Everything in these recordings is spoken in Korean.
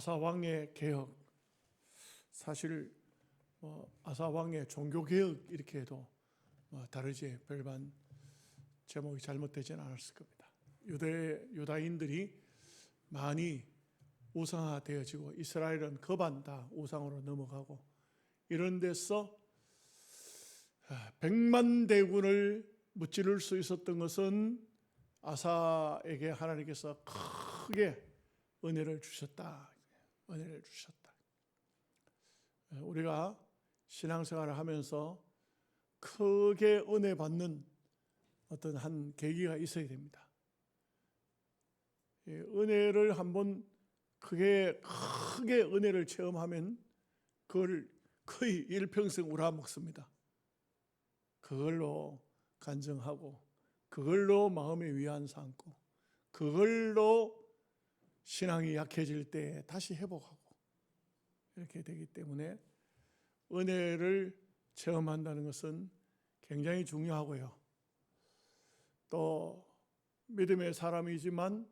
아사 왕의 개혁, 사실 아사 왕의 종교 개혁 이렇게 해도 다르지 별반 제목이 잘못되지는 않았을 겁니다. 유다인들이 많이 우상화되어지고 이스라엘은 거반 다 우상으로 넘어가고 이런 데서 100만 대군을 무찌를 수 있었던 것은 아사에게 하나님께서 크게 은혜를 주셨다. 은혜를 주셨다. 우리가 신앙생활을 하면서 크게 은혜 받는 어떤 한 계기가 있어야 됩니다. 은혜를 한번 크게 은혜를 체험하면 그걸 거의 일평생 우라먹습니다. 그걸로 간증하고 그걸로 마음의 위안 삼고 그걸로 신앙이 약해질 때 다시 회복하고 이렇게 되기 때문에 은혜를 체험한다는 것은 굉장히 중요하고요. 또 믿음의 사람이지만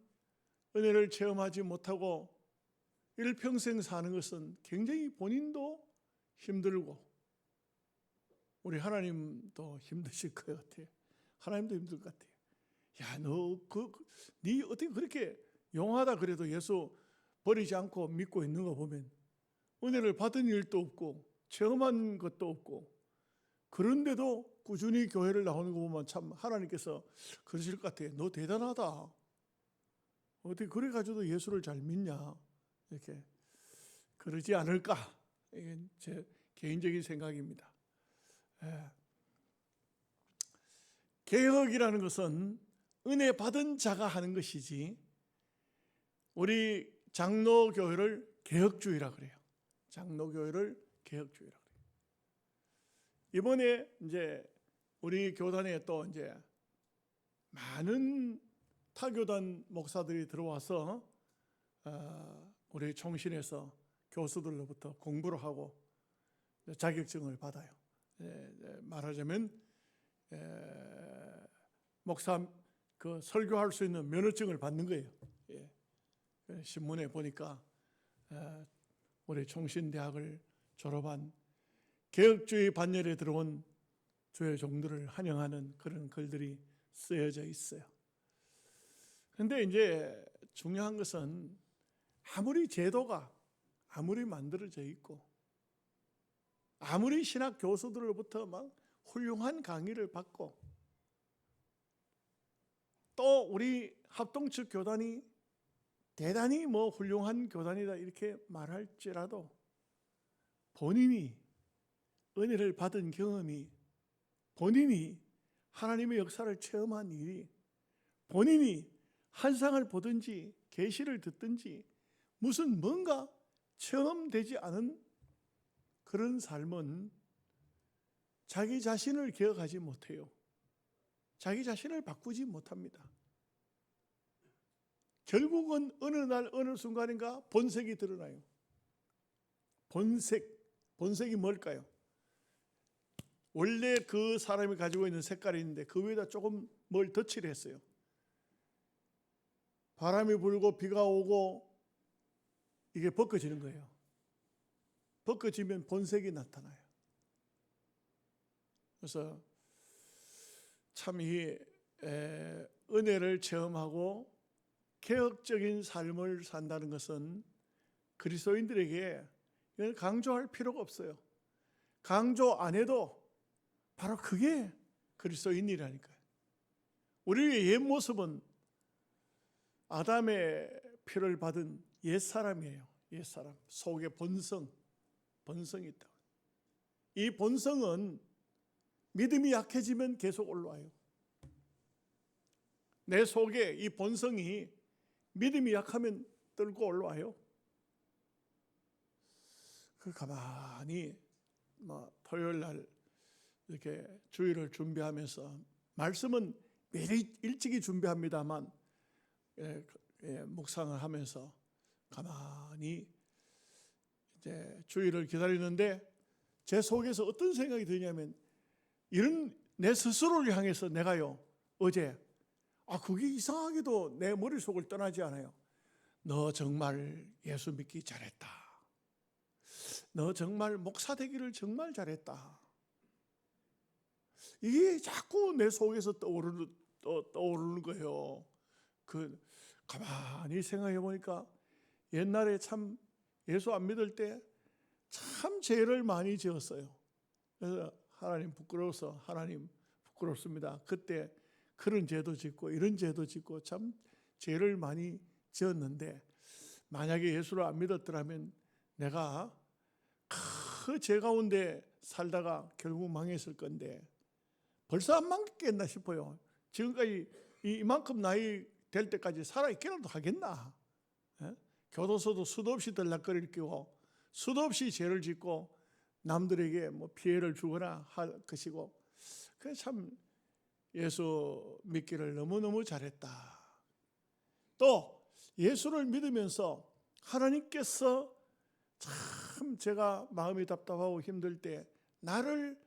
은혜를 체험하지 못하고 일평생 사는 것은 굉장히 본인도 힘들고 우리 하나님도 힘드실 것 같아요. 하나님도 힘들 것 같아요. 야, 네 어떻게 그렇게 용하다 그래도 예수 버리지 않고 믿고 있는 거 보면 은혜를 받은 일도 없고 체험한 것도 없고 그런데도 꾸준히 교회를 나오는 거 보면 참 하나님께서 그러실 것 같아요. 너 대단하다. 어떻게 그래 가지고도 예수를 잘 믿냐 이렇게 그러지 않을까. 이게 제 개인적인 생각입니다. 개혁이라는 것은 은혜 받은 자가 하는 것이지 우리 장로교회를 개혁주의라 그래요. 장로교회를 개혁주의라 그래요. 이번에 이제 우리 교단에 또 이제 많은 타교단 목사들이 들어와서 우리 총신에서 교수들로부터 공부를 하고 자격증을 받아요. 말하자면 목사 그 설교할 수 있는 면허증을 받는 거예요. 신문에 보니까 우리 총신대학을 졸업한 개혁주의 반열에 들어온 주의 종들을 환영하는 그런 글들이 쓰여져 있어요. 그런데 이제 중요한 것은 아무리 제도가 아무리 만들어져 있고 아무리 신학 교수들로부터 막 훌륭한 강의를 받고 또 우리 합동측 교단이 대단히 훌륭한 교단이다 이렇게 말할지라도 본인이 은혜를 받은 경험이 본인이 하나님의 역사를 체험한 일이 본인이 환상을 보든지 계시를 듣든지 무슨 뭔가 체험되지 않은 그런 삶은 자기 자신을 기억하지 못해요. 자기 자신을 바꾸지 못합니다. 결국은 어느 날 어느 순간인가 본색이 드러나요. 본색이 뭘까요? 원래 그 사람이 가지고 있는 색깔이 있는데 그 위에다 조금 뭘 덧칠을 했어요. 바람이 불고 비가 오고 이게 벗겨지는 거예요. 벗겨지면 본색이 나타나요. 그래서 참 이 은혜를 체험하고 개혁적인 삶을 산다는 것은 그리스도인들에게 이건 강조할 필요가 없어요. 강조 안 해도 바로 그게 그리스도인이라니까요. 우리의 옛 모습은 아담의 피를 받은 옛사람이에요. 옛사람. 속에 본성이 있다고. 이 본성은 믿음이 약해지면 계속 올라와요. 내 속에 이 본성이 믿음이 약하면 떨고 올라와요. 그 가만히 토요일 날 이렇게 주일을 준비하면서 말씀은 매일 일찍이 준비합니다만 묵상을 하면서 가만히 이제 주일을 기다리는데 제 속에서 어떤 생각이 드냐면 이런 내 스스로를 향해서 내가요 어제 그게 이상하게도 내 머릿속을 떠나지 않아요. 너 정말 예수 믿기 잘했다. 너 정말 목사 되기를 정말 잘했다. 이게 자꾸 내 속에서 떠오르는 거예요. 가만히 생각해 보니까 옛날에 참 예수 안 믿을 때 참 죄를 많이 지었어요. 그래서 하나님 부끄러워서 하나님 부끄럽습니다. 그때 그런 죄도 짓고 이런 죄도 짓고 참 죄를 많이 지었는데, 만약에 예수를 안 믿었더라면 내가 그 죄 가운데 살다가 결국 망했을 건데 벌써 안 망했겠나 싶어요. 지금까지 이만큼 나이 될 때까지 살아있기라도 하겠나. 교도소도 수도 없이 들락거릴 끼고 수도 없이 죄를 짓고 남들에게 뭐 피해를 주거나 할 것이고, 그 참 예수 믿기를 너무너무 잘했다. 또 예수를 믿으면서 하나님께서 참 제가 마음이 답답하고 힘들 때 나를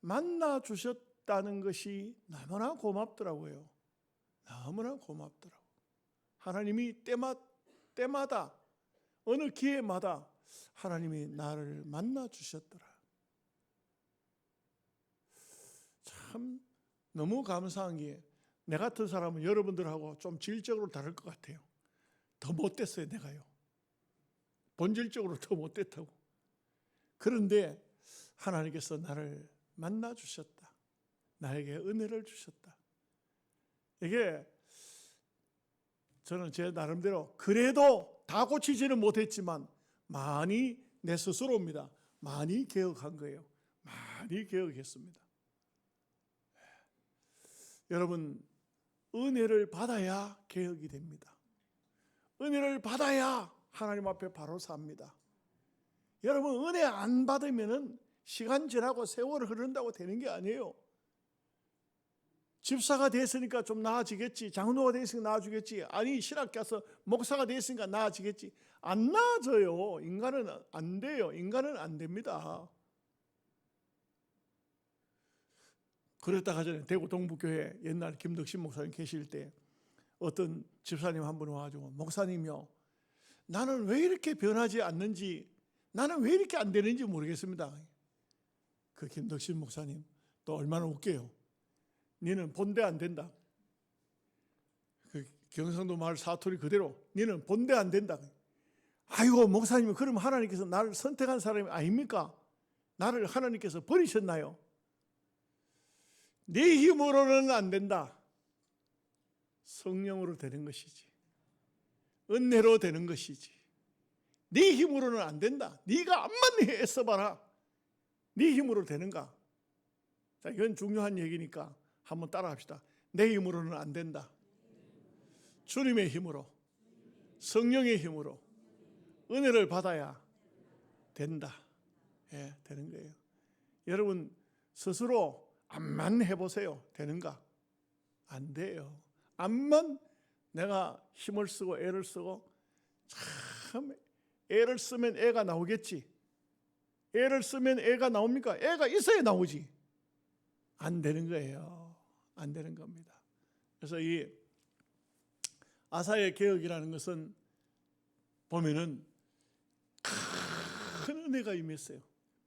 만나 주셨다는 것이 너무나 고맙더라고요. 너무나 고맙더라고요. 하나님이 때마다 어느 기회마다 하나님이 나를 만나 주셨더라. 참 너무 감사한 게, 내 같은 사람은 여러분들하고 좀 질적으로 다를 것 같아요. 더 못됐어요, 내가요. 본질적으로 더 못됐다고. 그런데 하나님께서 나를 만나 주셨다. 나에게 은혜를 주셨다. 이게 저는 제 나름대로 그래도 다 고치지는 못했지만 많이 내 스스로입니다. 많이 개혁한 거예요. 많이 개혁했습니다. 여러분, 은혜를 받아야 개혁이 됩니다. 은혜를 받아야 하나님 앞에 바로 삽니다. 여러분, 은혜 안 받으면은 시간 지나고 세월 흐른다고 되는 게 아니에요. 집사가 됐으니까 좀 나아지겠지, 장로가 됐으니까 나아지겠지, 아니 신학 가서 목사가 됐으니까 나아지겠지. 안 나아져요. 인간은 안 돼요. 인간은 안 됩니다. 그랬다가 전에 대구 동부교회 옛날 김덕신 목사님 계실 때 어떤 집사님 한 분 와가지고, 목사님이요, 나는 왜 이렇게 변하지 않는지, 나는 왜 이렇게 안 되는지 모르겠습니다. 그 김덕신 목사님 또 얼마나 웃겨요. 니는 본대 안 된다. 그 경상도 말 사투리 그대로, 니는 본대 안 된다. 아이고 목사님, 그럼 하나님께서 나를 선택한 사람이 아닙니까? 나를 하나님께서 버리셨나요? 네 힘으로는 안 된다. 성령으로 되는 것이지, 은혜로 되는 것이지. 네 힘으로는 안 된다. 네가 암만 애써봐라. 네 힘으로 되는가? 자, 이건 중요한 얘기니까 한번 따라합시다. 내 힘으로는 안 된다. 주님의 힘으로, 성령의 힘으로 은혜를 받아야 된다. 예, 되는 거예요. 여러분 스스로 암만 해보세요. 되는가? 안 돼요. 암만 내가 힘을 쓰고 애를 쓰고, 참 애를 쓰면 애가 나오겠지. 애를 쓰면 애가 나옵니까? 애가 있어야 나오지. 안 되는 거예요. 안 되는 겁니다. 그래서 이 아사의 개혁이라는 것은 보면은 큰 은혜가 임했어요.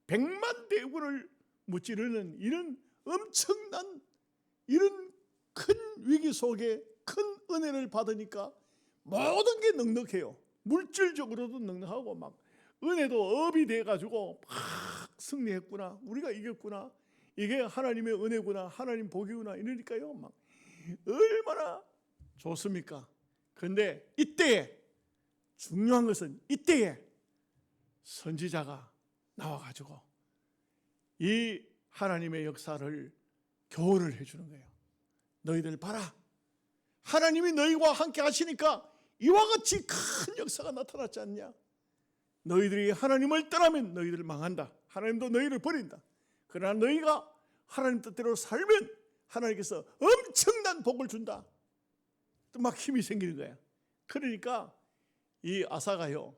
100만 대군을 무찌르는 이런 엄청난, 이런 큰 위기 속에 큰 은혜를 받으니까 모든 게 넉넉해요. 물질적으로도 넉넉하고 막 은혜도 업이 돼가지고 막 승리했구나, 우리가 이겼구나, 이게 하나님의 은혜구나, 하나님 복이구나, 이러니까요 막 얼마나 좋습니까? 그런데 이때에 중요한 것은, 이때에 선지자가 나와가지고 이 하나님의 역사를 교훈을 해주는 거예요. 너희들 봐라, 하나님이 너희와 함께 하시니까 이와 같이 큰 역사가 나타났지 않냐? 너희들이 하나님을 떠나면 너희들 망한다. 하나님도 너희를 버린다. 그러나 너희가 하나님 뜻대로 살면 하나님께서 엄청난 복을 준다. 또 막 힘이 생기는 거야. 그러니까 이 아사가요,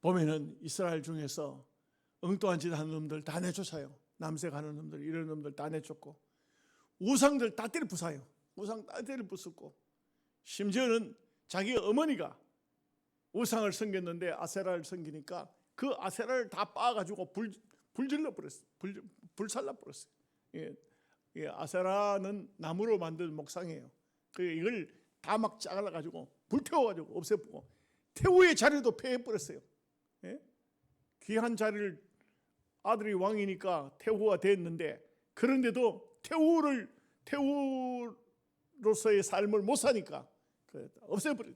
보면은 이스라엘 중에서 엉뚱한 짓 하는 놈들 다 내쫓아요. 남색하는 놈들, 이런 놈들 다 내쫓고, 우상들 다 때려 부숴요. 우상 다 때려 부수고, 심지어는 자기 어머니가 우상을 섬겼는데 아세라를 섬기니까 그 아세라를 다 빻아가지고 불질러 버렸어요. 불살라 버렸어요. 아세라는 나무로 만든 목상이에요. 이걸 다 막 잘라가지고 불태워가지고 없애버리고 태후의 자리도 폐해버렸어요. 귀한 자리를 아들이 왕이니까 태후가 됐는데 그런데도 태후로서의 삶을 못 사니까 없애버려요.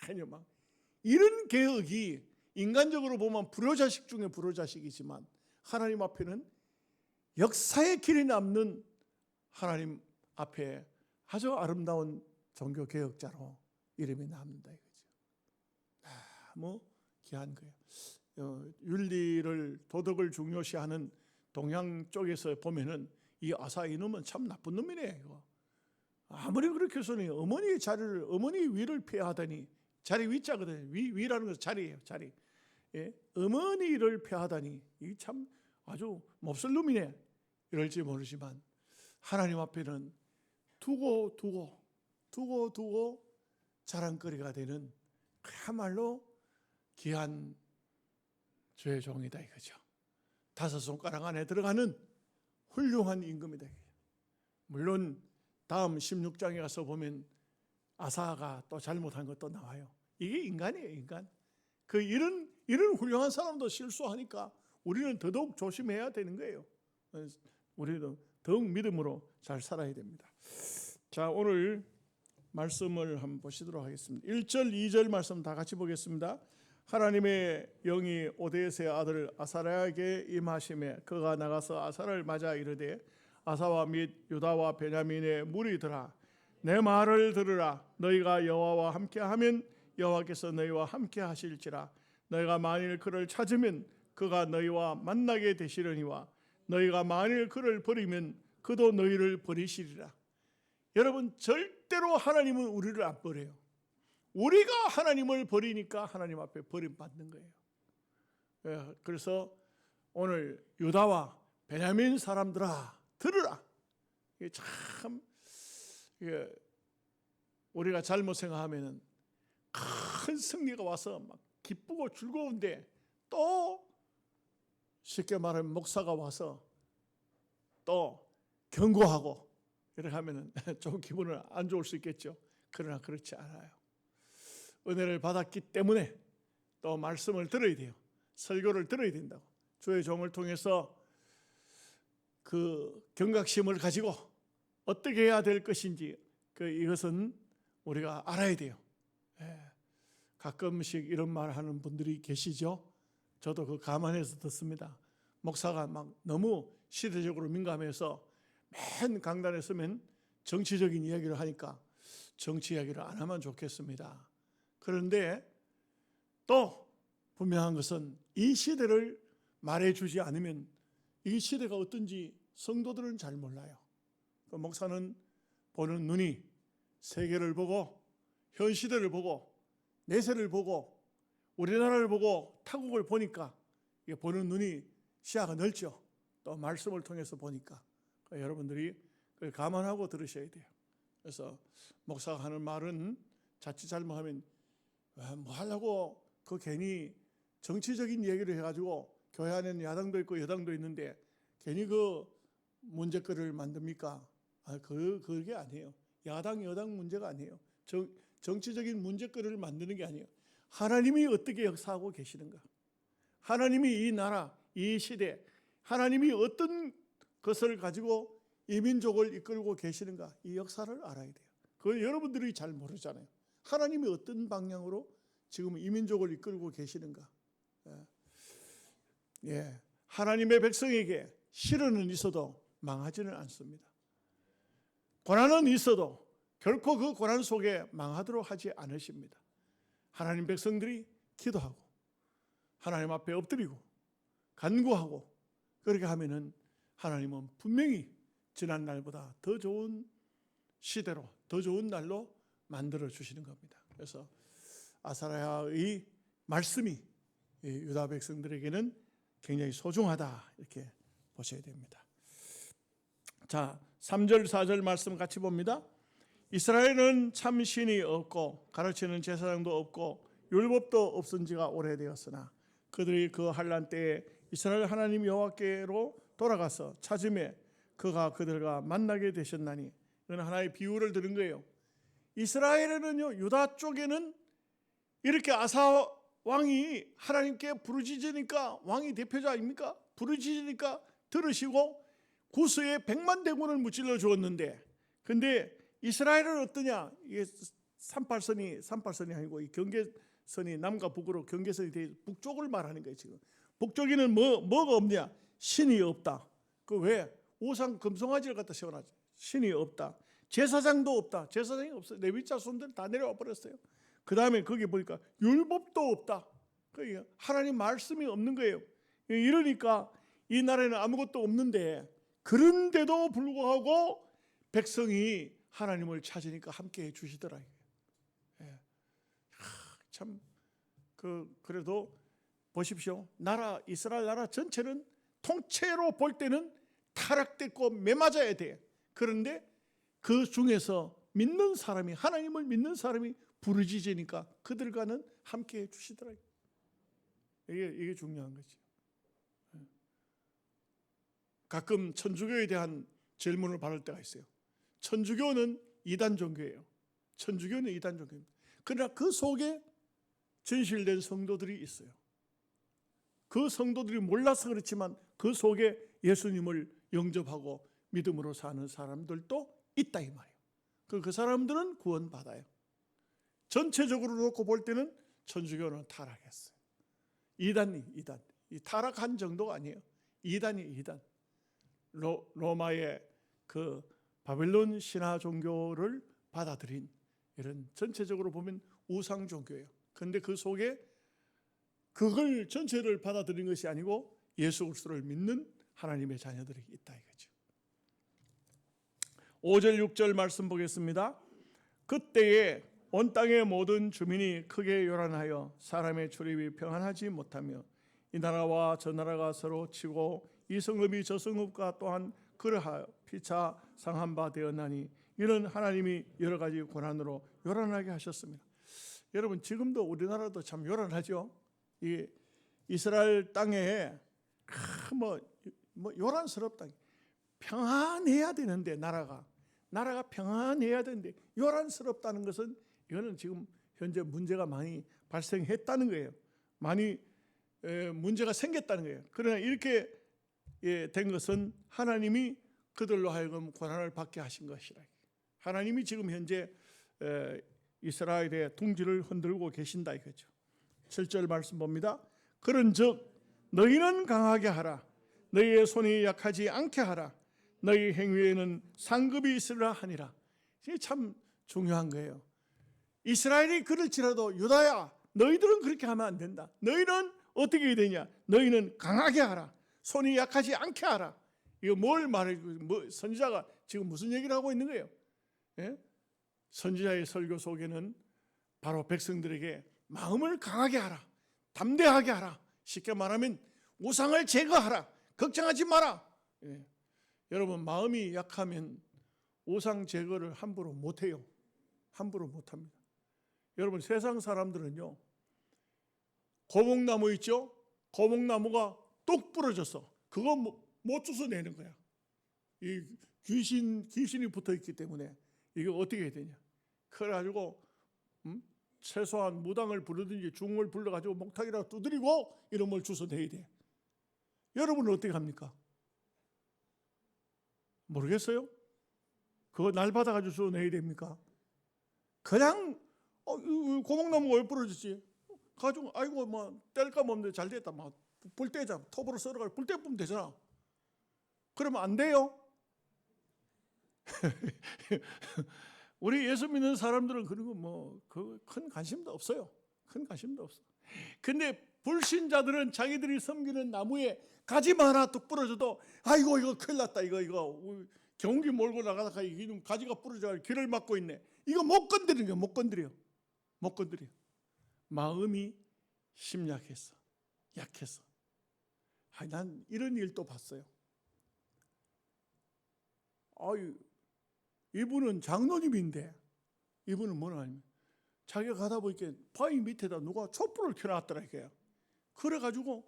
아니 막 이런 개혁이 인간적으로 보면 불효자식 중에 불효자식이지만 하나님 앞에는 역사의 길이 남는 하나님 앞에 아주 아름다운 종교 개혁자로 이름이 남는다 이거죠. 너무 귀한 거예요. 윤리를 도덕을 중요시하는 동양 쪽에서 보면은 이 아사 이놈은 참 나쁜 놈이네 이거. 아무리 그렇게 해서는 어머니 위를 폐하다니 자리 위자거든요. 위라는 것은 자리예요. 자리. 어머니를 폐하다니 이 참 아주 몹쓸 놈이네 이럴지 모르지만 하나님 앞에는 두고 자랑거리가 되는 그야말로 귀한 주의 종이다 이거죠. 5손가락 안에 들어가는 훌륭한 임금이다. 물론 다음 16장에 가서 보면 아사가 또 잘못한 것도 나와요. 이게 인간이에요, 인간. 이런 훌륭한 사람도 실수하니까 우리는 더더욱 조심해야 되는 거예요. 우리도 더욱 믿음으로 잘 살아야 됩니다. 자, 오늘 말씀을 한번 보시도록 하겠습니다. 1절, 2절 말씀 다 같이 보겠습니다. 하나님의 영이 오데스의 아들 아사랴에게 임하심에 그가 나가서 아사를 맞아 이르되 아사와 및 유다와 베냐민의 무리들아 내 말을 들으라. 너희가 여호와와 함께하면 여호와께서 너희와 함께 하실지라. 너희가 만일 그를 찾으면 그가 너희와 만나게 되시려니와 너희가 만일 그를 버리면 그도 너희를 버리시리라. 여러분, 절대로 하나님은 우리를 안 버려요. 우리가 하나님을 버리니까 하나님 앞에 버림받는 거예요. 그래서 오늘 유다와 베냐민 사람들아 들으라. 이게 참 우리가 잘못 생각하면은 큰 승리가 와서 막 기쁘고 즐거운데 또 쉽게 말하면 목사가 와서 또 경고하고 이렇게 하면은 좀 기분은 안 좋을 수 있겠죠. 그러나 그렇지 않아요. 은혜를 받았기 때문에 또 말씀을 들어야 돼요. 설교를 들어야 된다고. 주의 종을 통해서 그 경각심을 가지고 어떻게 해야 될 것인지 이것은 우리가 알아야 돼요. 가끔씩 이런 말 하는 분들이 계시죠. 저도 그 감안해서 듣습니다. 목사가 막 너무 시대적으로 민감해서 맨 강단에 서면 정치적인 이야기를 하니까 정치 이야기를 안 하면 좋겠습니다. 그런데 또 분명한 것은 이 시대를 말해주지 않으면 이 시대가 어떤지 성도들은 잘 몰라요. 목사는 보는 눈이 세계를 보고 현 시대를 보고 내세를 보고 우리나라를 보고 타국을 보니까 보는 눈이 시야가 넓죠. 또 말씀을 통해서 보니까 여러분들이 그걸 감안하고 들으셔야 돼요. 그래서 목사가 하는 말은 자칫 잘못하면 뭐 하려고 그 괜히 정치적인 얘기를 해가지고 교회 안에는 야당도 있고 여당도 있는데 괜히 그 문제거리를 만듭니까? 그게 아니에요. 야당 여당 문제가 아니에요. 정치적인 문제거리를 만드는 게 아니에요. 하나님이 어떻게 역사하고 계시는가? 하나님이 이 나라, 이 시대, 하나님이 어떤 것을 가지고 이 민족을 이끌고 계시는가? 이 역사를 알아야 돼요. 그걸 여러분들이 잘 모르잖아요. 하나님이 어떤 방향으로 지금 이 민족을 이끌고 계시는가? 하나님의 백성에게 시련은 있어도 망하지는 않습니다. 고난은 있어도 결코 그 고난 속에 망하도록 하지 않으십니다. 하나님 백성들이 기도하고 하나님 앞에 엎드리고 간구하고 그렇게 하면은 하나님은 분명히 지난 날보다 더 좋은 시대로 더 좋은 날로 만들어 주시는 겁니다. 그래서 아사랴의 말씀이 유다 백성들에게는 굉장히 소중하다 이렇게 보셔야 됩니다. 자, 3절 4절 말씀 같이 봅니다. 이스라엘은 참 신이 없고 가르치는 제사장도 없고 율법도 없은 지가 오래되었으나 그들이 그 환난 때에 이스라엘 하나님 여호와께로 돌아가서 찾음에 그가 그들과 만나게 되셨나니, 이건 하나의 비유를 들은 거예요. 이스라엘에는요, 유다 쪽에는 이렇게 아사 왕이 하나님께 부르짖으니까, 왕이 대표자 아닙니까? 부르짖으니까 들으시고 구스에 100만 대군을 무찔러 주었는데, 근데 이스라엘은 어떠냐? 이게 38선이 아니고 이 경계선이 남과 북으로 경계선이 돼 북쪽을 말하는 거예요. 지금 북쪽에는 뭐가 없냐? 신이 없다. 그 왜? 우상 금송아지를 갖다 세워놨죠. 신이 없다. 제사장도 없다. 제사장이 없어. 레위 자손들 다 내려와 버렸어요. 그 다음에 거기 보니까 율법도 없다. 하나님 말씀이 없는 거예요. 이러니까 이 나라에는 아무것도 없는데, 그런데도 불구하고 백성이 하나님을 찾으니까 함께해 주시더라. 참 그래도 보십시오. 이스라엘 나라 전체는 통째로 볼 때는 타락됐고 매맞아야 돼. 그런데 그 중에서 믿는 사람이, 하나님을 믿는 사람이 부르짖으니까 그들과는 함께해 주시더라고요. 이게 중요한 거죠. 가끔 천주교에 대한 질문을 받을 때가 있어요. 천주교는 이단 종교예요. 천주교는 이단 종교입니다. 그러나 그 속에 진실된 성도들이 있어요. 그 성도들이 몰라서 그렇지만 그 속에 예수님을 영접하고 믿음으로 사는 사람들도 있다 이 말이에요. 그 사람들은 구원받아요. 전체적으로 놓고 볼 때는 천주교는 타락했어요. 이단. 이 타락한 정도가 아니에요. 이단. 로마의 그 바벨론 신화 종교를 받아들인, 이런 전체적으로 보면 우상 종교예요. 그런데 그 속에 그걸 전체를 받아들인 것이 아니고 예수 그리스도를 믿는 하나님의 자녀들이 있다 이거죠. 5절 6절 말씀 보겠습니다. 그때에 온 땅의 모든 주민이 크게 요란하여 사람의 출입이 평안하지 못하며 이 나라와 저 나라가 서로 치고 이 성읍이 저 성읍과 또한 그러하여 피차 상한 바 되었나니, 이는 하나님이 여러 가지 고난으로 요란하게 하셨습니다. 여러분, 지금도 우리나라도 참 요란하죠. 이 이스라엘 땅에 요란스럽다. 평안해야 되는데 나라가 평안해야 되는데 요란스럽다는 것은, 이거는 지금 현재 문제가 많이 발생했다는 거예요. 많이 문제가 생겼다는 거예요. 그러나 이렇게 된 것은 하나님이 그들로 하여금 고난을 받게 하신 것이라. 하나님이 지금 현재 이스라엘의 둥지를 흔들고 계신다 이거죠. 7절 말씀 봅니다. 그런즉 너희는 강하게 하라. 너희의 손이 약하지 않게 하라. 너희 행위에는 상급이 있으리라 하니라. 이게 참 중요한 거예요. 이스라엘이 그럴지라도 유다야, 너희들은 그렇게 하면 안 된다. 너희는 어떻게 해야 되냐? 너희는 강하게 하라. 손이 약하지 않게 하라. 이거 뭘 말해? 선지자가 지금 무슨 얘기를 하고 있는 거예요? 예? 선지자의 설교 속에는 바로 백성들에게 마음을 강하게 하라, 담대하게 하라. 쉽게 말하면 우상을 제거하라. 걱정하지 마라. 예. 여러분, 마음이 약하면 우상 제거를 함부로 못해요. 함부로 못합니다. 여러분, 세상 사람들은요, 고목나무 있죠? 고목나무가 뚝 부러졌어. 그거 못 주워내는 거야. 이 귀신이 붙어 있기 때문에 이거 어떻게 해야 되냐? 그래가지고 최소한 무당을 부르든지 중을 불러가지고 목탁이라도 두드리고 이런 걸 주워내야 돼. 여러분은 어떻게 합니까? 모르겠어요? 그거 날 받아가지고 주워내야 됩니까? 그냥 고목나무가 왜 부러졌지? 가지고 아이고 뭐 뗄감 없는데 잘 됐다. 막 불 떼자. 톱으로 썰어가지고 불 떼면 되잖아. 그러면 안 돼요? 우리 예수 믿는 사람들은 그런 거 큰 관심도 없어요. 큰 관심도 없어. 근데 불신자들은 자기들이 섬기는 나무에 가지만 하나 뚝 부러져도 아이고 이거 큰일 났다. 이거 경운기 몰고 나가다가 이놈 가지가 부러져 길을 막고 있네. 이거 못 건드리는 거야. 못 건드려. 마음이 심약했어. 약했어. 난 이런 일도 봤어요. 이분은 장로님인데, 이분은 뭐냐 하면 자기가 가다 보니까 바위 밑에다 누가 촛불을 켜놨더라 이게. 그래가지고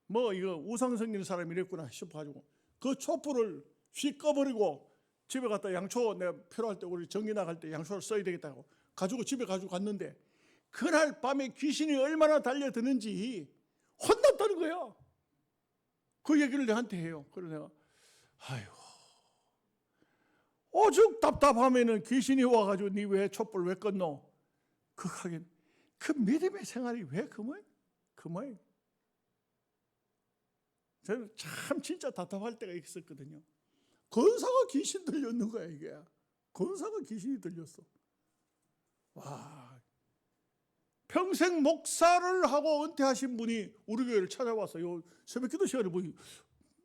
뭐 이거 우상 섬기는 사람이 이랬구나 싶어가지고 그 촛불을 휙 꺼버리고 집에 갔다 양초 내가 필요할 때 우리 전기 나갈 때 양초를 써야 되겠다고 가지고 집에 가지고 갔는데 그날 밤에 귀신이 얼마나 달려드는지 혼났다는 거야. 그 얘기를 내한테 해요. 그래서 내가 아이고 오죽 답답하면은 귀신이 와가지고 니 왜 촛불 왜 껐노? 그 하긴 그 믿음의 생활이 왜 그 모양? 저는 참 진짜 답답할 때가 있었거든요. 권사가 귀신 들렸는 거야 이게. 권사가 귀신이 들렸어. 와, 평생 목사를 하고 은퇴하신 분이 우리 교회를 찾아왔어요. 새벽기도 시간에 보니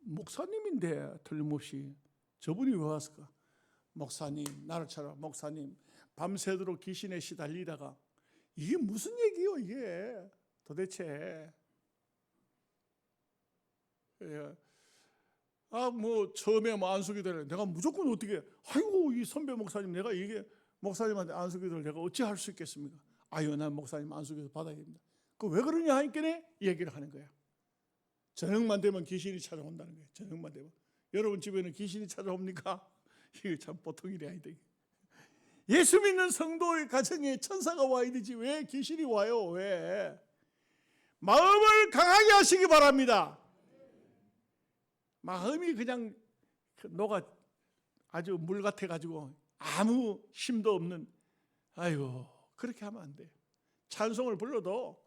목사님인데 틀림없이 저분이 왜 왔을까? 목사님, 나를 찾아 목사님 밤새도록 귀신에 시달리다가 이게 무슨 얘기요 이게 도대체. 뭐 처음에 뭐 안수기도를 내가 무조건 어떻게 아이고 이 선배 목사님 내가 이게 목사님한테 안수기도를 내가 어찌 할 수 있겠습니까? 아유 난 목사님 안수기도 받아야 됩니다. 그 왜 그러냐 하니까 얘기를 하는 거야. 저녁만 되면 귀신이 찾아온다는 거예요. 저녁만 되면. 여러분 집에는 귀신이 찾아옵니까? 이게 참 보통 일이 아니다. 예수 믿는 성도의 가정에 천사가 와야 되지 왜 귀신이 와요? 왜? 마음을 강하게 하시기 바랍니다. 마음이 그냥 녹아 아주 물 같아 가지고 아무 힘도 없는 아이고 그렇게 하면 안 돼. 찬송을 불러도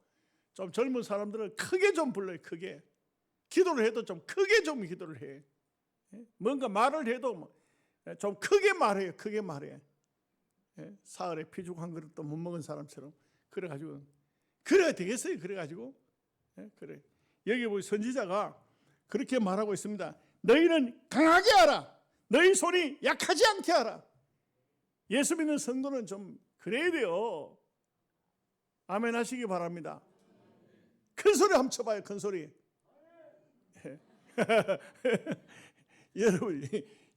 좀 젊은 사람들은 크게 좀 불러요. 크게. 기도를 해도 좀 크게 좀 기도를 해. 뭔가 말을 해도 좀 크게 말해요. 크게 말해. 사흘에 피죽 한 그릇도 못 먹은 사람처럼 그래가지고 그래야 되겠어요. 그래가지고 그래. 여기 보니 선지자가 그렇게 말하고 있습니다. 너희는 강하게 하라. 너희 손이 약하지 않게 하라. 예수 믿는 성도는 좀 그래야 돼요. 아멘 하시기 바랍니다. 큰 소리 한번 쳐봐요. 큰 소리. 여러분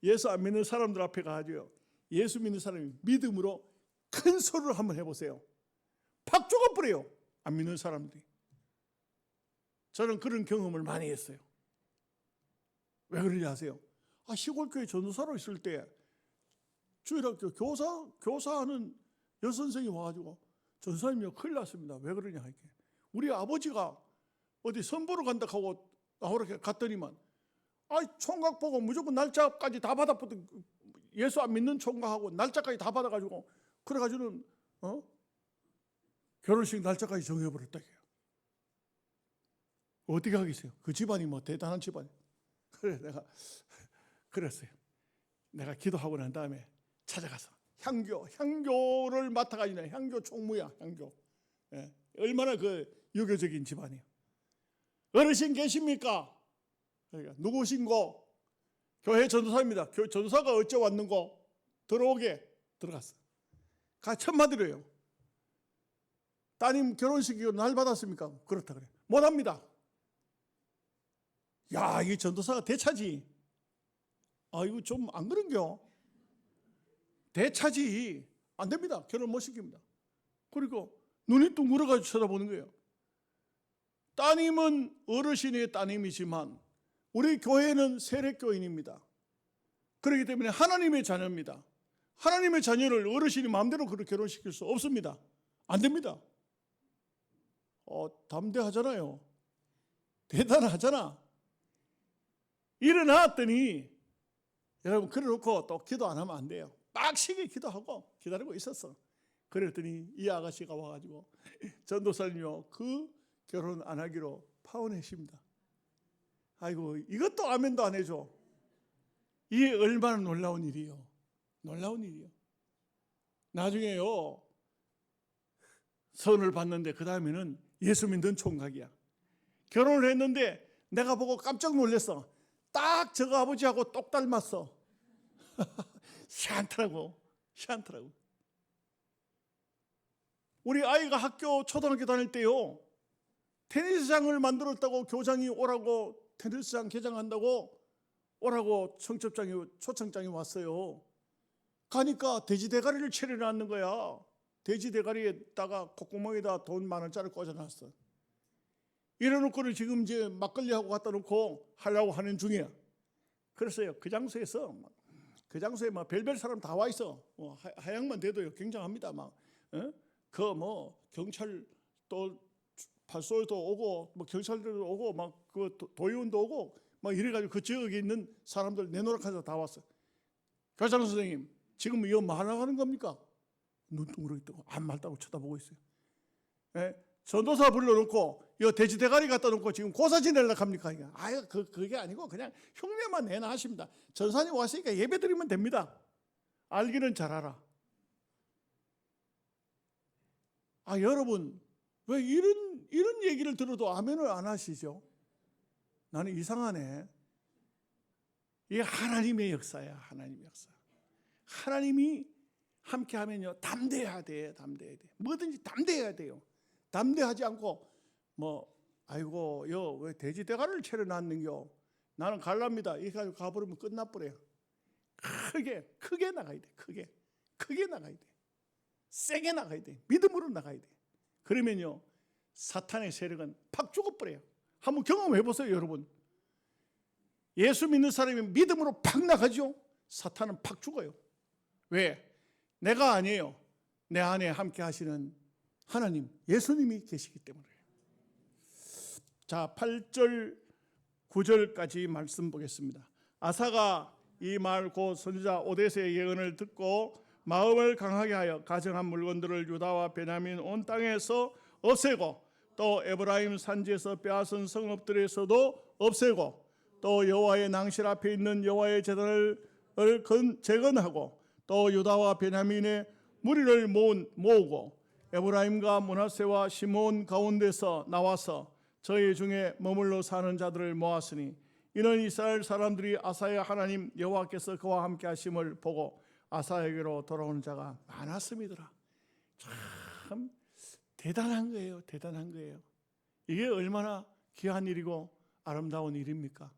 예수 안 믿는 사람들 앞에 가가지고 예수 믿는 사람이 믿음으로 큰 소리를 한번 해보세요. 팍 죽어버려요. 안 믿는 사람들이. 저는 그런 경험을 많이 했어요. 왜 그러지 아세요? 시골교회 전도사로 있을 때 주일학교 교사하는 여선생이 와가지고 전사님이요 큰일 났습니다. 왜 그러냐 하니까 우리 아버지가 어디 선보러 간다 하고 나오렇게 갔더니만 총각 보고 무조건 날짜까지 다 받아보고 예수 안 믿는 총각하고 날짜까지 다 받아가지고 그래가지고는 결혼식 날짜까지 정해버렸다. 어떻게 하겠어요? 그 집안이 뭐 대단한 집안이. 그래 내가 그랬어요. 내가 기도하고 난 다음에 찾아가서 향교를 맡아가지고 향교 총무야 향교. 얼마나 그 유교적인 집안이에요. 어르신 계십니까? 그러니까 누구신고? 교회 전도사입니다. 교회 전도사가 어째 왔는고? 들어오게 들어갔어. 첫 마디로요. 따님 결혼식이요 날 받았습니까? 그렇다 그래. 못합니다. 야, 이 전도사가 대차지. 이거 좀 안 그런겨? 대차지. 안 됩니다. 결혼 못 시킵니다. 그리고 눈이 뚝 물어가지고 쳐다보는 거예요. 따님은 어르신의 따님이지만 우리 교회는 세례교인입니다. 그렇기 때문에 하나님의 자녀입니다. 하나님의 자녀를 어르신이 마음대로 그렇게 결혼시킬 수 없습니다. 안 됩니다. 담대하잖아요. 대단하잖아. 일어났더니 여러분 그래놓고 또 기도 안 하면 안 돼요. 빡시게 기도하고 기다리고 있었어. 그랬더니 이 아가씨가 와가지고 전도사님요 그 결혼 안 하기로 파혼했습니다. 아이고 이것도 아멘도 안 해줘. 이게 얼마나 놀라운 일이요. 놀라운 일이요. 나중에요 선을 봤는데 그 다음에는 예수 믿는 총각이야. 결혼을 했는데 내가 보고 깜짝 놀랐어. 딱 저거 아버지하고 똑 닮았어. 희한하더라고. 우리 아이가 초등학교 다닐 때요 테니스장을 만들었다고 교장이 오라고 테니스장 개장한다고 오라고 초청장이 왔어요. 가니까 돼지 대가리를 차려놨는 거야. 돼지 대가리에다가 콧구멍에다 돈 10,000원짜리 꽂아놨어. 이래놓고는 지금 이제 막걸리하고 갖다 놓고 하려고 하는 중이야. 그랬어요. 그 장소에서 그 장소에 막 별별 사람 다 와 있어. 하양만 돼도요 굉장합니다. 막 그 뭐 경찰 또 발소도 오고 뭐 경찰들도 오고 막 그 도의원도 오고 막 이래가지고 그 지역에 있는 사람들 내노락해서 다 왔어. 교장 선생님 지금 이거 뭐 하려고 하는 겁니까? 눈동그랗게 뜨고 아무 말도 안 하고 쳐다보고 있어요. 예? 전도사 불러놓고 이 돼지 대가리 갖다 놓고 지금 고사 지내려고 합니까? 아유 그게 아니고 그냥 흉내만 내나 하십니다. 전사님 왔으니까 예배 드리면 됩니다. 알기는 잘 알아. 아 여러분 왜 이런 얘기를 들어도 아멘을 안 하시죠? 나는 이상하네. 이게 하나님의 역사야. 하나님의 역사. 하나님이 함께하면요 담대해야 돼. 담대해야 돼. 뭐든지 담대해야 돼요. 담대하지 않고 뭐 아이고 왜 돼지 대가리를 차려놨는겨. 나는 갈랍니다. 이렇게 가지고 가버리면 끝나버려요. 크게 나가야 돼. 크게 나가야 돼. 세게 나가야 돼. 믿음으로 나가야 돼. 그러면요 사탄의 세력은 팍 죽어버려요. 한번 경험해 보세요 여러분. 예수 믿는 사람이 믿음으로 팍 나가죠. 사탄은 팍 죽어요. 왜? 내가 아니에요. 내 안에 함께 하시는 하나님 예수님이 계시기 때문에. 자 8절 9절까지 말씀 보겠습니다. 아사가 이 말 곧 선지자 오데스의 예언을 듣고 마음을 강하게 하여 가정한 물건들을 유다와 베냐민 온 땅에서 없애고 또 에브라임 산지에서 빼앗은 성읍들에서도 없애고 또 여호와의 낭실 앞에 있는 여호와의 제단을 재건하고 또 유다와 베냐민의 무리를 모으고 에브라임과 므낫세와 시몬 가운데서 나와서 저희 중에 머물러 사는 자들을 모았으니 이는 이스라엘 사람들이 아사의 하나님 여호와께서 그와 함께 하심을 보고 아사에게로 돌아오는 자가 많았음이더라. 참 대단한 거예요. 대단한 거예요. 이게 얼마나 귀한 일이고 아름다운 일입니까?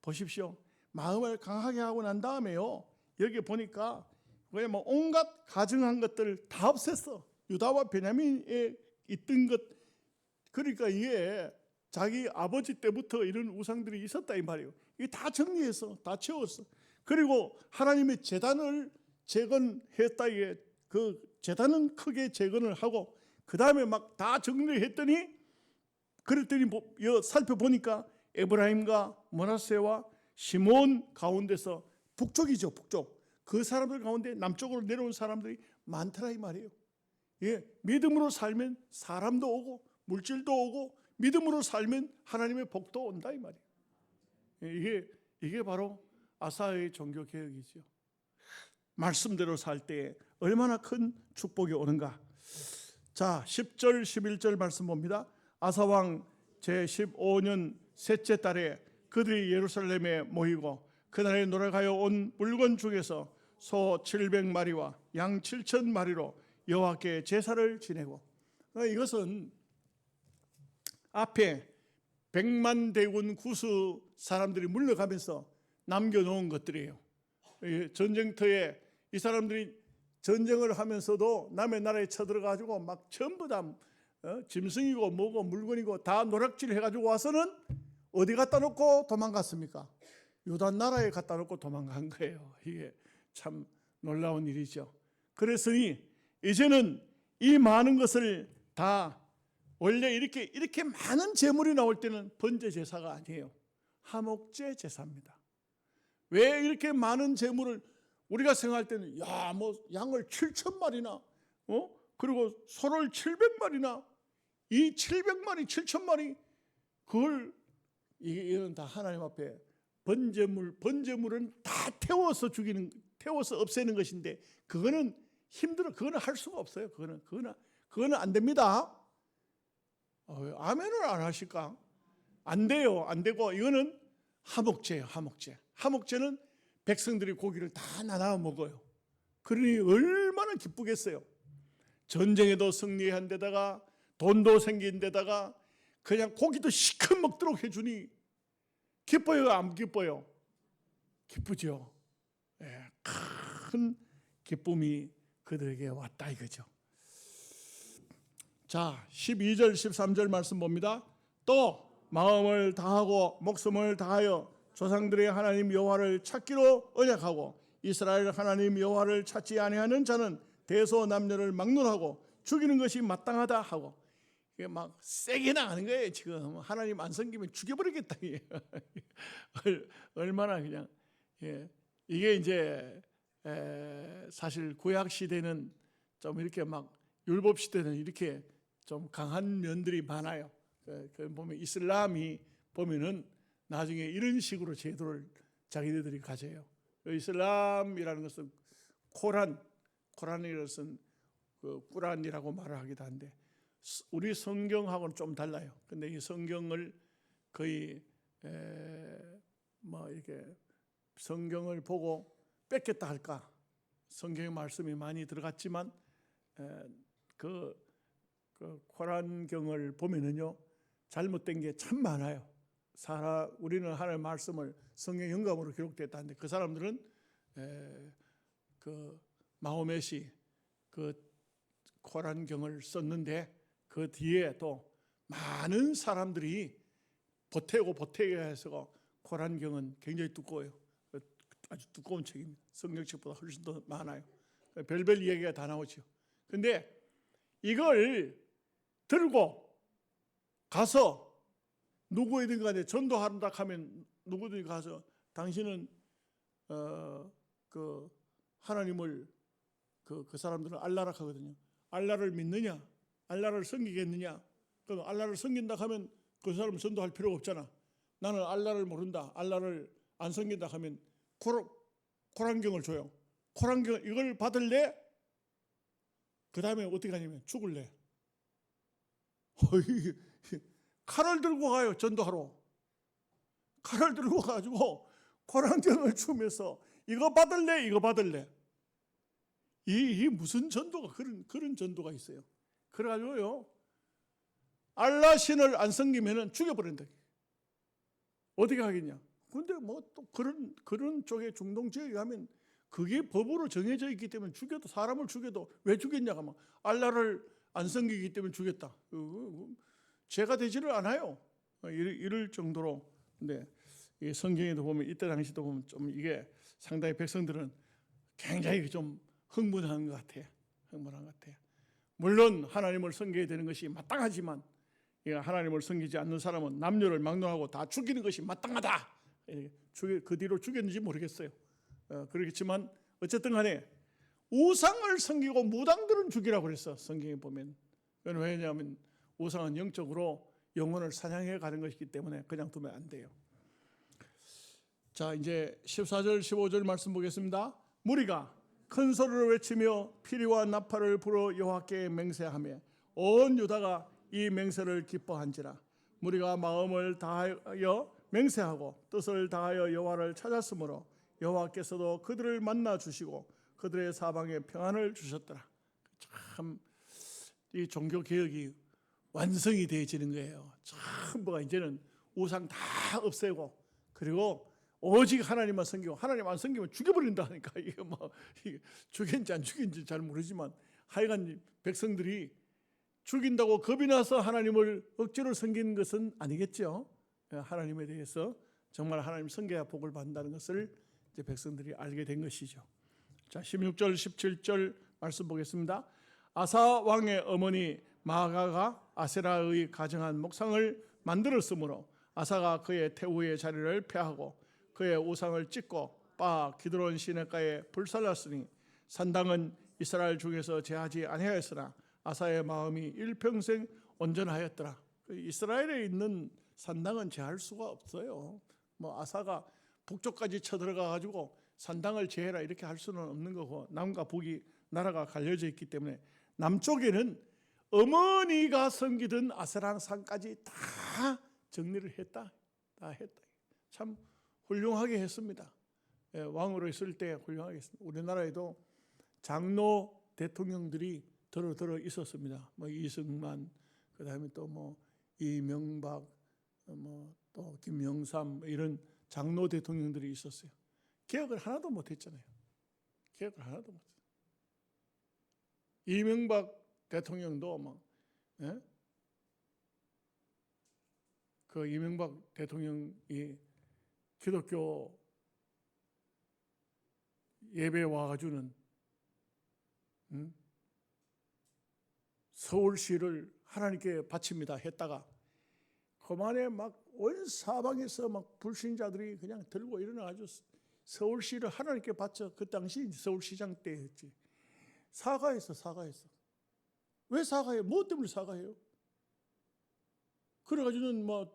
보십시오. 마음을 강하게 하고 난 다음에요. 여기 보니까 왜 뭐 온갖 가증한 것들 다 없앴어. 유다와 베냐민에 있던 것. 그러니까 이게 자기 아버지 때부터 이런 우상들이 있었다 이 말이에요. 이게 다 정리해서 다 채웠어. 그리고 하나님의 제단을 재건했다. 이게 그 제단은 크게 재건을 하고 그 다음에 막 다 정리했더니 그랬더니 살펴보니까 에브라임과 므낫세와 시몬 가운데서 북쪽이죠. 북쪽. 그 사람들 가운데 남쪽으로 내려온 사람들이 많더라 이 말이에요. 예, 믿음으로 살면 사람도 오고 물질도 오고 믿음으로 살면 하나님의 복도 온다 이 말이에요. 예, 이게 바로 아사의 종교 개혁이죠. 말씀대로 살 때 얼마나 큰 축복이 오는가. 자 10절 11절 말씀 봅니다. 아사왕 제15년 셋째 달에 그들이 예루살렘에 모이고 그날에 노력하여 온 물건 중에서 소 700마리와 양 7,000마리로 여호와께 제사를 지내고, 이것은 앞에 100만 대군 구수 사람들이 물러가면서 남겨놓은 것들이에요. 전쟁터에 이 사람들이 전쟁을 하면서도 남의 나라에 쳐들어가지고 막 전부 다 짐승이고 뭐고 물건이고 다 노략질 해가지고 와서는 어디 갖다 놓고 도망갔습니까? 유다 나라에 갖다 놓고 도망간 거예요. 이게 참 놀라운 일이죠. 그랬으니 이제는 이 많은 것을 다 원래 이렇게 많은 제물이 나올 때는 번제 제사가 아니에요. 화목제 제사입니다. 왜 이렇게 많은 제물을 우리가 생각할 때는 뭐 양을 7,000마리나 그리고 소를 700마리나 이 700마리 7,000마리 그걸 이건 다 하나님 앞에 번제물은 다 태워서 없애는 것인데 그거는 힘들어. 그거는 할 수가 없어요. 그거는 안 됩니다. 아멘을 안 하실까? 안 돼요. 안 되고 이거는 화목제예요. 화목제는 백성들이 고기를 다 나눠 먹어요. 그러니 얼마나 기쁘겠어요. 전쟁에도 승리한 데다가 돈도 생긴 데다가 그냥 고기도 시큼 먹도록 해주니 기뻐요? 안 기뻐요? 기쁘죠. 큰 기쁨이 그들에게 왔다 이거죠. 자, 12절 13절 말씀 봅니다. 또 마음을 다하고 목숨을 다하여 조상들의 하나님 여호와를 찾기로 언약하고 이스라엘 하나님 여호와를 찾지 아니하는 자는 대소남녀를 막론하고 죽이는 것이 마땅하다 하고, 이게 막 세게 나가는 거예요. 지금 하나님 안 섬기면 죽여버리겠다. 얼마나 그냥, 이게 이제 사실 구약 시대는 좀 이렇게 막, 율법 시대는 이렇게 좀 강한 면들이 많아요. 그 보면 이슬람이 보면은 나중에 이런 식으로 제도를 자기네들이 가져요. 이슬람이라는 것은 코란이라는 것은 그 꾸란이라고 말을 하기도 한데, 우리 성경하고는 좀 달라요. 근데 이 성경을 거의 뭐 이렇게 성경을 보고 뺏겠다 할까? 성경의 말씀이 많이 들어갔지만 그 코란경을 보면은요, 잘못된 게 참 많아요. 우리는 하나님의 말씀을 성경 영감으로 기록됐다는데, 그 사람들은 그 마호멧이 그 코란경을 썼는데 그 뒤에 또 많은 사람들이 보태고 코란경은 굉장히 두꺼워요. 아주 두꺼운 책입니다. 성경책보다 훨씬 더 많아요. 별별 이야기가 다 나오죠. 근데 이걸 들고 가서 누구이든 간에 전도한다 하면 누구든지 가서 당신은 그 하나님을 그 사람들은 알라라 하거든요. 알라를 믿느냐? 알라를 섬기겠느냐? 그럼 알라를 섬긴다 하면 그 사람은 전도할 필요가 없잖아. 나는 알라를 모른다, 알라를 안 섬긴다 하면 코란경을 줘요. 코란경 이걸 받을래? 그 다음에 어떻게 하냐면 죽을래. 칼을 들고 가요. 전도하러 칼을 들고 가지고 코란경을 주면서 이거 받을래? 이거 받을래? 이 무슨 전도가 그런 전도가 있어요. 그래가지고요, 알라 신을 안 섬기면은 죽여버린다. 어떻게 하겠냐? 근데 뭐 또 그런 쪽에 중동 지역에 가면 그게 법으로 정해져 있기 때문에 사람을 죽여도 왜 죽였냐가 막 알라를 안 섬기기 때문에 죽였다. 죄가 되지를 않아요. 이럴 정도로. 근데 이 성경에도 보면 이때 당시도 보면 좀 이게 상당히 백성들은 굉장히 좀 흥분한 것 같아요. 물론 하나님을 섬겨야 되는 것이 마땅하지만 하나님을 섬기지 않는 사람은 남녀를 막론하고 다 죽이는 것이 마땅하다. 그 뒤로 죽였는지 모르겠어요. 그렇겠지만 어쨌든 간에 우상을 섬기고 무당들은 죽이라고 그랬어. 성경에 보면. 왜냐하면 우상은 영적으로 영혼을 사냥해 가는 것이기 때문에 그냥 두면 안 돼요. 자, 이제 14절 15절 말씀 보겠습니다. 무리가 큰 소리로 외치며 피리와 나팔을 불어 여호와께 맹세하며 온 유다가 이 맹세를 기뻐한지라. 무리가 마음을 다하여 맹세하고 뜻을 다하여 여호와를 찾았으므로 여호와께서도 그들을 만나 주시고 그들의 사방에 평안을 주셨더라. 참 이 종교 개혁이 완성이 되어지는 거예요. 전부가 이제는 우상 다 없애고, 그리고 오직 하나님만 섬기고, 하나님 안 섬기면 죽여버린다 하니까, 이게 뭐 죽인지 안 죽인지 잘 모르지만 하여간 백성들이 죽인다고 겁이 나서 하나님을 억지로 섬기는 것은 아니겠죠. 하나님에 대해서 정말 하나님 섬겨야 복을 받는다는 것을 이제 백성들이 알게 된 것이죠. 자, 16절 17절 말씀 보겠습니다. 아사 왕의 어머니 마아가가 아세라의 가정한 목상을 만들었으므로 아사가 그의 태우의 자리를 폐하고 그의 우상을 찢고 바 기드론 시내가에 불살랐으니 산당은 이스라엘 중에서 제하지 아니하였으나 아사의 마음이 일평생 온전하였더라. 이스라엘에 있는 산당은 제할 수가 없어요. 뭐 아사가 북쪽까지 쳐들어가 가지고 산당을 제해라 이렇게 할 수는 없는 거고, 남과 북이 나라가 갈려져 있기 때문에 남쪽에는 어머니가 섬기던 아세라 산까지 다 정리를 했다. 참 훌륭하게 했습니다. 왕으로 있을 때 훌륭하게 했습니다. 우리나라에도 장로 대통령들이 들어 있었습니다. 뭐 이승만, 그다음에 또 뭐 이명박, 뭐 또 김영삼 이런 장로 대통령들이 있었어요. 개혁을 하나도 못했잖아요. 이명박 대통령도 막 예? 그 이명박 대통령이 기독교 예배에 와가지고는 서울시를 하나님께 바칩니다 했다가 그만에 막 온 사방에서 막 불신자들이 그냥 들고 일어나가지고 서울시를 하나님께 바쳐. 그 당시 서울시장 때였지. 사과했어. 왜 사과해? 뭐 때문에 사과해요? 그래가지고는 뭐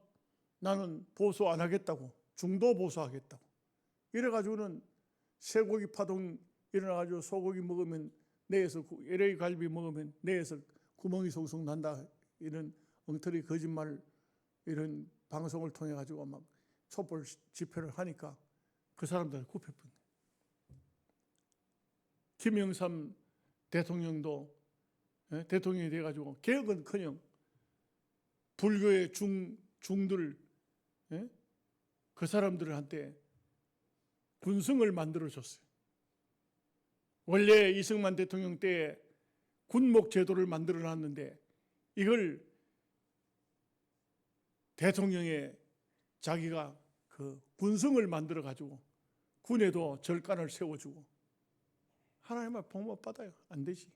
나는 보수 안 하겠다고, 중도 보수하겠다고. 이래가지고는 쇠고기 파동 일어나가지고 소고기 먹으면 뇌에서 LA 갈비 먹으면 뇌에서 구멍이 송송 난다, 이런 엉터리 거짓말, 이런 방송을 통해 가지고 막 촛불 집회를 하니까 그 사람들 굽혀버렸네. 김영삼 대통령도 대통령이 돼가지고 개혁은커녕 불교의 중들, 그 사람들한테 군성을 만들어줬어요. 원래 이승만 대통령 때 군목 제도를 만들어놨는데 이걸 대통령의 자기가 그 군성을 만들어가지고 군에도 절간을 세워주고 하나님의 복 못 받아요. 안 되지.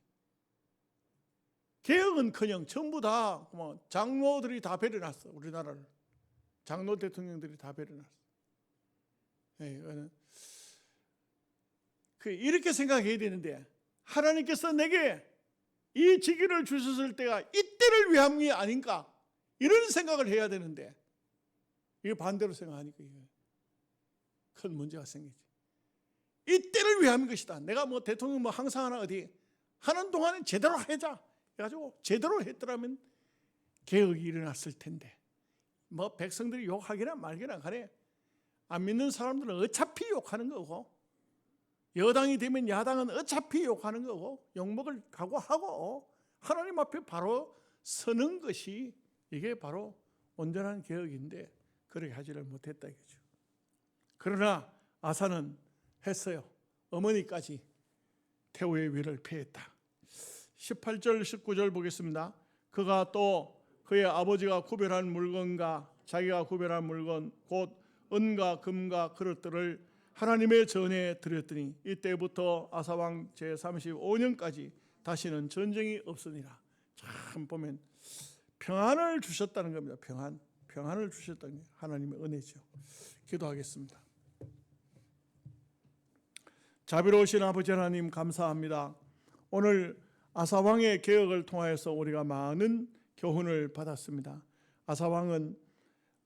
개혁은커녕 전부 다 장로들이 다 배려놨어. 우리나라를 장로 대통령들이 다 배려놨어. 이렇게 생각해야 되는데 하나님께서 내게 이 직위를 주셨을 때가 이때를 위함이 아닌가, 이런 생각을 해야 되는데 이게 반대로 생각하니까 이게 큰 문제가 생기지. 이때를 위함인 것이다. 내가 뭐 대통령 뭐 항상 하나 어디 하는 동안은 제대로 하자 해가지고 제대로 했더라면 개혁이 일어났을 텐데, 뭐 백성들이 욕하기나 말기나 간에 안 믿는 사람들은 어차피 욕하는 거고, 여당이 되면 야당은 어차피 욕하는 거고, 욕먹을 각오하고 하나님 앞에 바로 서는 것이 이게 바로 온전한 개혁인데 그렇게 하지를 못했다 이거죠. 그러나 아사는 했어요. 어머니까지 태우의 위를 패했다. 18절 19절 보겠습니다. 그가 또 그의 아버지가 구별한 물건과 자기가 구별한 물건 곧 은과 금과 그릇들을 하나님의 전에 드렸더니 이때부터 아사왕 제35년까지 다시는 전쟁이 없으니라. 참 보면 평안을 주셨다는 겁니다. 평안을 주셨다는 게 하나님의 은혜죠. 기도하겠습니다. 자비로우신 아버지 하나님 감사합니다. 오늘 아사왕의 개혁을 통하여서 우리가 많은 교훈을 받았습니다. 아사왕은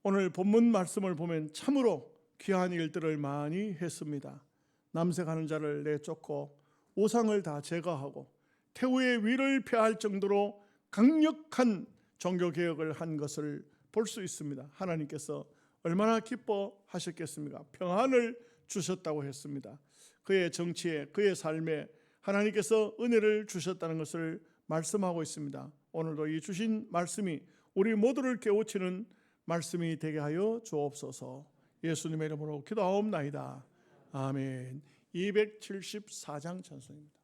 오늘 본문 말씀을 보면 참으로 귀한 일들을 많이 했습니다. 남색하는 자를 내쫓고 우상을 다 제거하고 태후의 위를 폐할 정도로 강력한 종교개혁을 한 것을 볼 수 있습니다. 하나님께서 얼마나 기뻐하셨겠습니까? 평안을 주셨다고 했습니다. 그의 정치에, 그의 삶에 하나님께서 은혜를 주셨다는 것을 말씀하고 있습니다. 오늘도 이 주신 말씀이 우리 모두를 깨우치는 말씀이 되게 하여 주옵소서. 예수님의 이름으로 기도하옵나이다. 아멘. 274장 찬송입니다.